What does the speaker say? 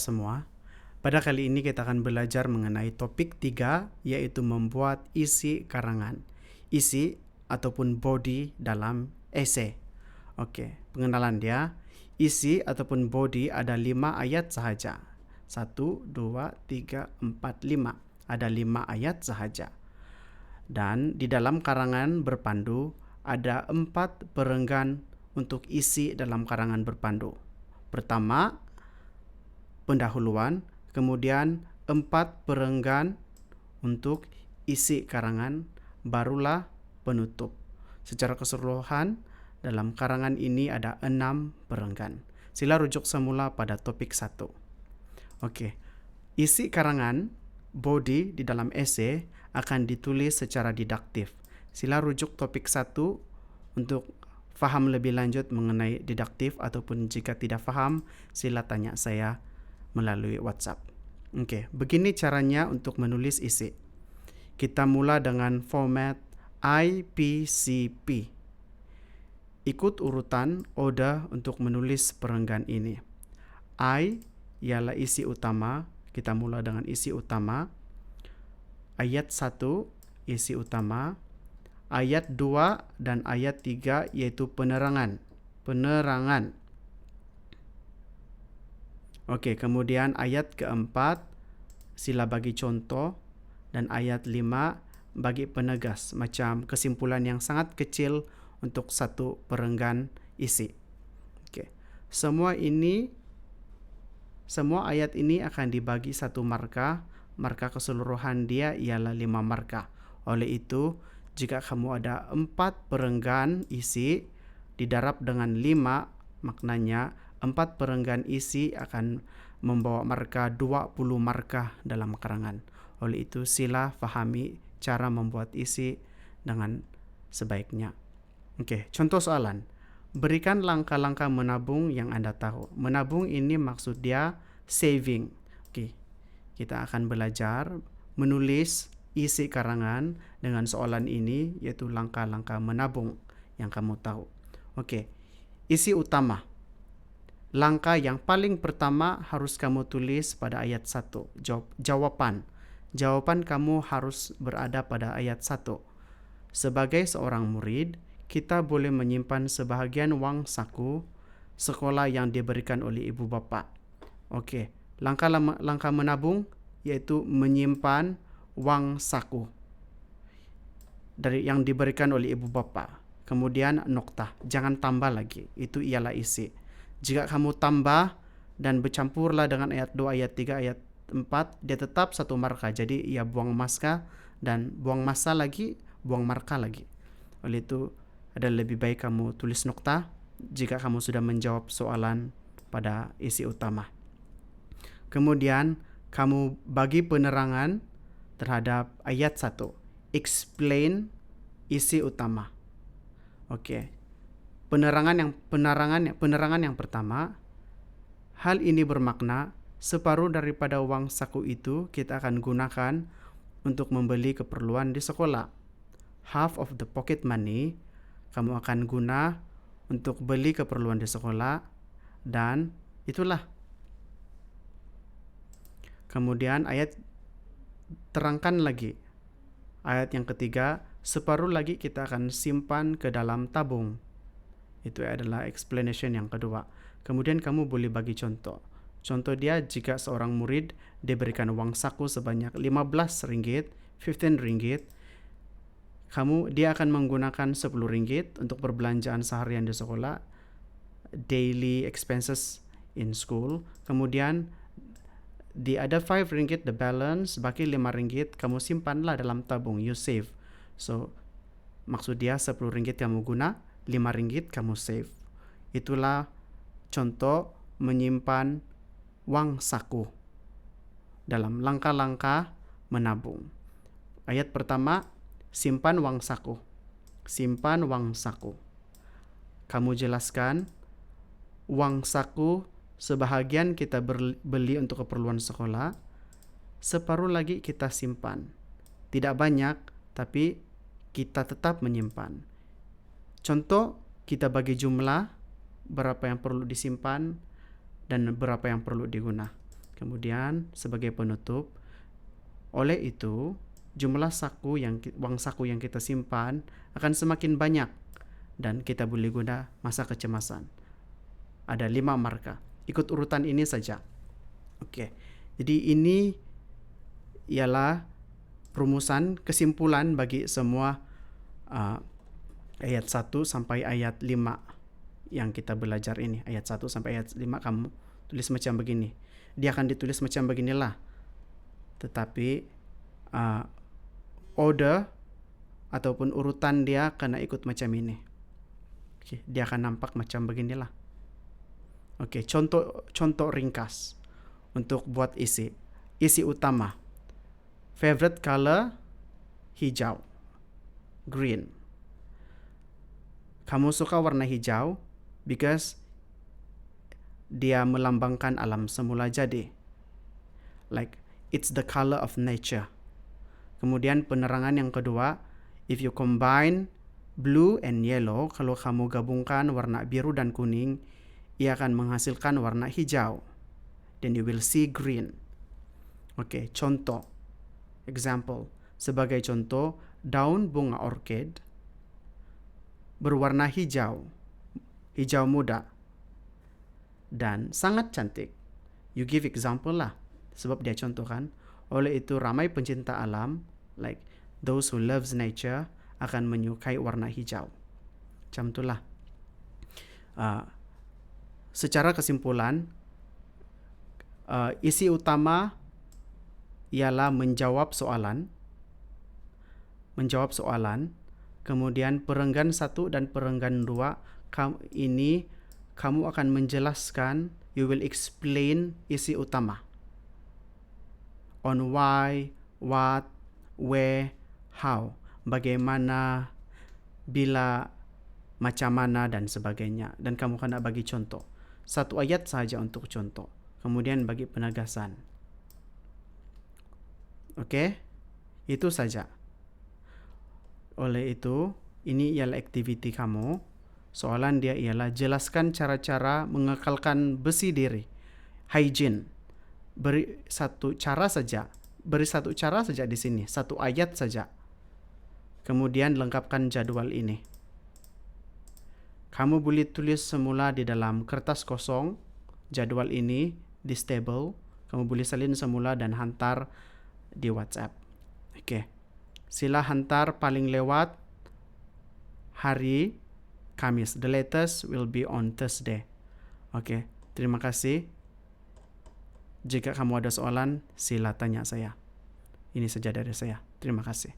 Semua. Pada kali ini kita akan belajar mengenai topik 3, yaitu membuat isi karangan. Isi ataupun body dalam esai. Oke, pengenalan dia. Isi ataupun body ada 5 ayat sahaja. 1, 2, 3, 4, 5. Ada 5 ayat sahaja. Dan di dalam karangan berpandu ada 4 perenggan untuk isi dalam karangan berpandu. Pertama, pendahuluan, kemudian 4 perenggan untuk isi karangan, barulah penutup. Secara keseluruhan, dalam karangan ini ada 6 perenggan. Sila rujuk semula pada topik 1. Oke, isi karangan, body di dalam esai akan ditulis secara didaktif. Sila rujuk topik 1 untuk faham lebih lanjut mengenai didaktif, ataupun jika tidak faham, sila tanya saya melalui WhatsApp. Oke, begini caranya untuk menulis isi. Kita mula dengan format IPCP. Ikut urutan order untuk menulis perenggan ini. I ialah isi utama. Kita mula dengan isi utama. Ayat 1 isi utama. Ayat 2 dan ayat 3 yaitu penerangan. Oke, kemudian ayat keempat, sila bagi contoh, dan ayat 5 bagi penegas, macam kesimpulan yang sangat kecil untuk satu perenggan isi. Oke, semua ayat ini akan dibagi satu marka. Marka keseluruhan dia ialah 5 marka. Oleh itu, jika kamu ada 4 perenggan isi didarab dengan 5, maknanya 4 perenggan isi akan membawa marka 20 marka dalam karangan. Oleh itu, sila fahami cara membuat isi dengan sebaiknya. Oke, contoh soalan. Berikan langkah-langkah menabung yang Anda tahu. Menabung ini maksud dia saving. Oke, kita akan belajar menulis isi karangan dengan soalan ini, yaitu langkah-langkah menabung yang kamu tahu. Oke, isi utama. Langkah yang paling pertama harus kamu tulis pada ayat 1. Jawaban. Jawaban kamu harus berada pada ayat 1. Sebagai seorang murid, kita boleh menyimpan sebahagian wang saku sekolah yang diberikan oleh ibu bapa. Oke, langkah menabung yaitu menyimpan wang saku dari yang diberikan oleh ibu bapa. Kemudian noktah, jangan tambah lagi. Itu ialah isi. Jika kamu tambah dan bercampurlah dengan ayat 2, ayat 3, ayat 4, dia tetap satu marka. Jadi ia buang masa dan buang masa lagi, buang marka lagi. Oleh itu, ada lebih baik kamu tulis nokta jika kamu sudah menjawab soalan pada isi utama. Kemudian, kamu bagi penerangan terhadap ayat 1. Explain isi utama. Oke. Penerangan yang pertama, hal ini bermakna separuh daripada wang saku itu kita akan gunakan untuk membeli keperluan di sekolah. Half of the pocket money kamu akan guna untuk beli keperluan di sekolah, dan itulah. Kemudian ayat terangkan lagi. Ayat yang ketiga, separuh lagi kita akan simpan ke dalam tabung. Itu adalah explanation yang kedua. Kemudian kamu boleh bagi contoh. Contoh dia, jika seorang murid diberikan wang saku sebanyak 15 ringgit, 15 ringgit, dia akan menggunakan 10 ringgit untuk perbelanjaan seharian di sekolah, daily expenses in school. Kemudian the other 5 ringgit, the balance, baki 5 ringgit, kamu simpanlah dalam tabung, you save. So, maksud dia 10 ringgit kamu guna, 5 ringgit kamu save. Itulah contoh menyimpan wang saku dalam langkah-langkah menabung. Ayat pertama, simpan wang saku. Simpan wang saku. Kamu jelaskan, wang saku sebahagian kita beli untuk keperluan sekolah, separuh lagi kita simpan. Tidak banyak, tapi kita tetap menyimpan. Contoh, kita bagi jumlah berapa yang perlu disimpan dan berapa yang perlu digunakan. Kemudian sebagai penutup, oleh itu jumlah uang saku yang kita simpan akan semakin banyak dan kita boleh guna masa kecemasan. Ada 5 marka. Ikut urutan ini saja. Oke. Jadi ini ialah rumusan kesimpulan bagi semua ayat 1 sampai ayat 5 yang kita belajar ini. Ayat 1 sampai ayat 5 kamu tulis macam begini. Dia akan ditulis macam beginilah. Tetapi order ataupun urutan dia kena ikut macam ini. Oke, dia akan nampak macam beginilah. Oke, contoh ringkas untuk buat isi. Isi utama. Favorite color hijau. Green. Kamu suka warna hijau because dia melambangkan alam semula jadi. Like it's the color of nature. Kemudian penerangan yang kedua, if you combine blue and yellow, kalau kamu gabungkan warna biru dan kuning, ia akan menghasilkan warna hijau. Then you will see green. Oke, contoh. Example. Sebagai contoh, daun bunga orchid berwarna hijau muda, dan sangat cantik. You give example lah, sebab dia contoh kan. Oleh itu ramai pencinta alam, like those who loves nature, akan menyukai warna hijau. Macam itulah. Secara kesimpulan, isi utama ialah menjawab soalan. Kemudian perenggan 1 dan perenggan 2, kamu akan menjelaskan, you will explain isi utama. On why, what, where, how. Bagaimana, bila, macam mana, dan sebagainya. Dan kamu akan bagi contoh. 1 ayat saja untuk contoh. Kemudian bagi penegasan. Oke? Itu saja. Oleh itu, ini ialah aktiviti kamu. Soalan dia ialah jelaskan cara-cara mengekalkan besi diri. Hygiene. Beri satu cara saja di sini. 1 ayat saja. Kemudian lengkapkan jadwal ini. Kamu boleh tulis semula di dalam kertas kosong jadwal ini di stable. Kamu boleh salin semula dan hantar di WhatsApp. Oke. Sila hantar paling lewat hari Kamis. The latest will be on Thursday. Oke. Terima kasih. Jika kamu ada soalan, sila tanya saya. Ini saja dari saya. Terima kasih.